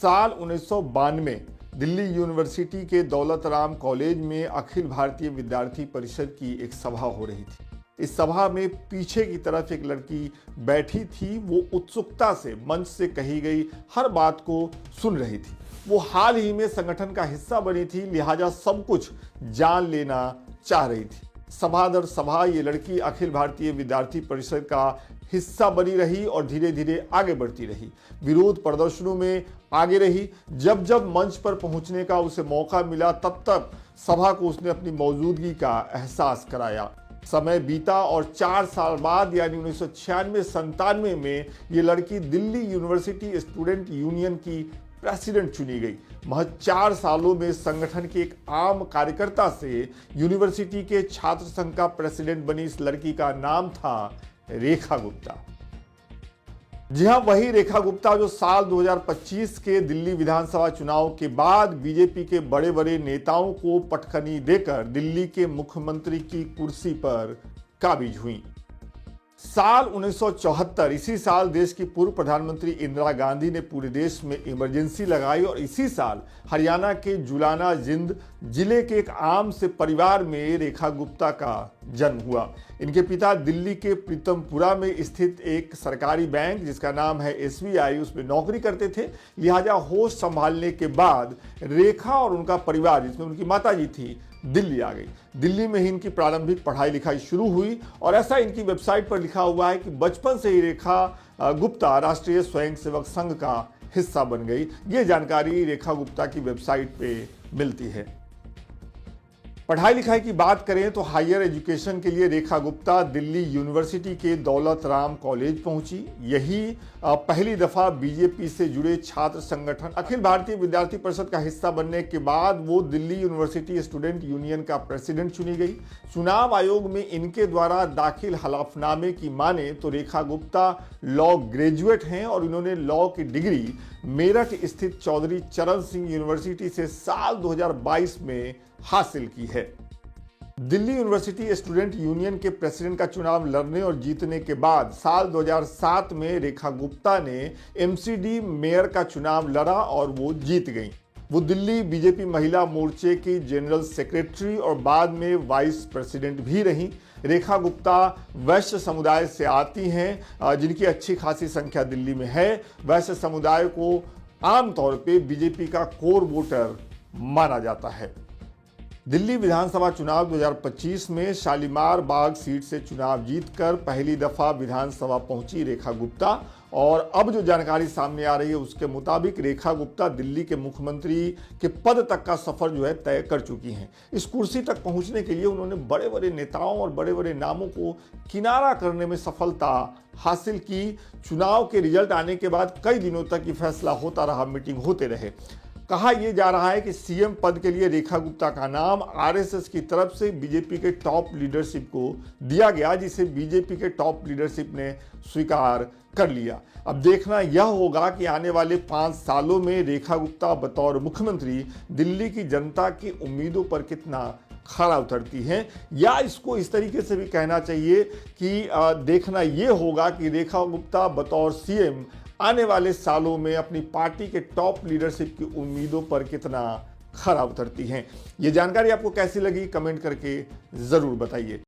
साल 1992 दिल्ली यूनिवर्सिटी के दौलत राम कॉलेज में अखिल भारतीय विद्यार्थी परिषद की एक सभा हो रही थी। इस सभा में पीछे की तरफ एक लड़की बैठी थी। वो उत्सुकता से मंच से कही गई हर बात को सुन रही थी। वो हाल ही में संगठन का हिस्सा बनी थी, लिहाजा सब कुछ जान लेना चाह रही थी। सभा दर सभा ये लड़की अखिल भारतीय विद्यार्थी परिषद का हिस्सा बनी रही और धीरे धीरे आगे बढ़ती रही। विरोध प्रदर्शनों में आगे रही। जब जब मंच पर पहुंचने का उसे मौका मिला, तब तक सभा को उसने अपनी मौजूदगी का एहसास कराया। समय बीता और 4 साल बाद यानी 1996-97 में ये लड़की दिल्ली यूनिवर्सिटी स्टूडेंट यूनियन की प्रेसिडेंट चुनी गई। महज 4 सालों में संगठन के एक आम कार्यकर्ता से यूनिवर्सिटी के छात्र संघ का प्रेसिडेंट बनी इस लड़की का नाम था रेखा गुप्ता। जी हां, वही रेखा गुप्ता जो साल 2025 के दिल्ली विधानसभा चुनाव के बाद बीजेपी के बड़े बड़े नेताओं को पटखनी देकर दिल्ली के मुख्यमंत्री की कुर्सी पर काबिज हुई। साल 1974 इसी साल देश की पूर्व प्रधानमंत्री इंदिरा गांधी ने पूरे देश में इमरजेंसी लगाई और इसी साल हरियाणा के जुलाना जिंद जिले के एक आम से परिवार में रेखा गुप्ता का जन्म हुआ। इनके पिता दिल्ली के प्रीतमपुरा में स्थित एक सरकारी बैंक जिसका नाम है SBI, उसमें नौकरी करते थे। लिहाजा होश संभालने के बाद रेखा और उनका परिवार, जिसमें उनकी माताजी थी, दिल्ली आ गई। दिल्ली में ही इनकी प्रारंभिक पढ़ाई लिखाई शुरू हुई और ऐसा इनकी वेबसाइट पर लिखा हुआ है कि बचपन से ही रेखा गुप्ता राष्ट्रीय स्वयंसेवक संघ का हिस्सा बन गई। ये जानकारी रेखा गुप्ता की वेबसाइट पे मिलती है। पढ़ाई लिखाई की बात करें तो हायर एजुकेशन के लिए रेखा गुप्ता दिल्ली यूनिवर्सिटी के दौलत राम कॉलेज पहुंची। यही पहली दफा बीजेपी से जुड़े छात्र संगठन अखिल भारतीय विद्यार्थी परिषद का हिस्सा बनने के बाद वो दिल्ली यूनिवर्सिटी स्टूडेंट यूनियन का प्रेसिडेंट चुनी गई। चुनाव आयोग में इनके द्वारा दाखिल हलफनामे की माने तो रेखा गुप्ता लॉ ग्रेजुएट हैं और इन्होंने लॉ की डिग्री मेरठ स्थित चौधरी चरण सिंह यूनिवर्सिटी से साल 2022 में हासिल की है। दिल्ली यूनिवर्सिटी स्टूडेंट यूनियन के प्रेसिडेंट का चुनाव लड़ने और जीतने के बाद साल 2007 में रेखा गुप्ता ने MCD मेयर का चुनाव लड़ा और वो जीत गई। वो दिल्ली बीजेपी महिला मोर्चे की जनरल सेक्रेटरी और बाद में वाइस प्रेसिडेंट भी रहीं। रेखा गुप्ता वैश्य समुदाय से आती हैं, जिनकी अच्छी खासी संख्या दिल्ली में है। वैश्य समुदाय को आमतौर पे बीजेपी का कोर वोटर माना जाता है। दिल्ली विधानसभा चुनाव 2025 में शालीमार बाग सीट से चुनाव जीतकर पहली दफा विधानसभा पहुंची रेखा गुप्ता और अब जो जानकारी सामने आ रही है उसके मुताबिक रेखा गुप्ता दिल्ली के मुख्यमंत्री के पद तक का सफर जो है तय कर चुकी हैं। इस कुर्सी तक पहुंचने के लिए उन्होंने बड़े बड़े नेताओं और बड़े बड़े नामों को किनारा करने में सफलता हासिल की। चुनाव के रिजल्ट आने के बाद कई दिनों तक ये फैसला होता रहा, मीटिंग होते रहे। कहा यह जा रहा है कि CM पद के लिए रेखा गुप्ता का नाम RSS की तरफ से बीजेपी के टॉप लीडरशिप को दिया गया, जिसे बीजेपी के टॉप लीडरशिप ने स्वीकार कर लिया। अब देखना यह होगा कि आने वाले 5 सालों में रेखा गुप्ता बतौर मुख्यमंत्री दिल्ली की जनता की उम्मीदों पर कितना खरा उतरती हैं, या इसको इस तरीके से भी कहना चाहिए कि देखना यह होगा कि रेखा गुप्ता बतौर CM आने वाले सालों में अपनी पार्टी के टॉप लीडरशिप की उम्मीदों पर कितना खरा उतरती हैं। ये जानकारी आपको कैसी लगी, कमेंट करके जरूर बताइए।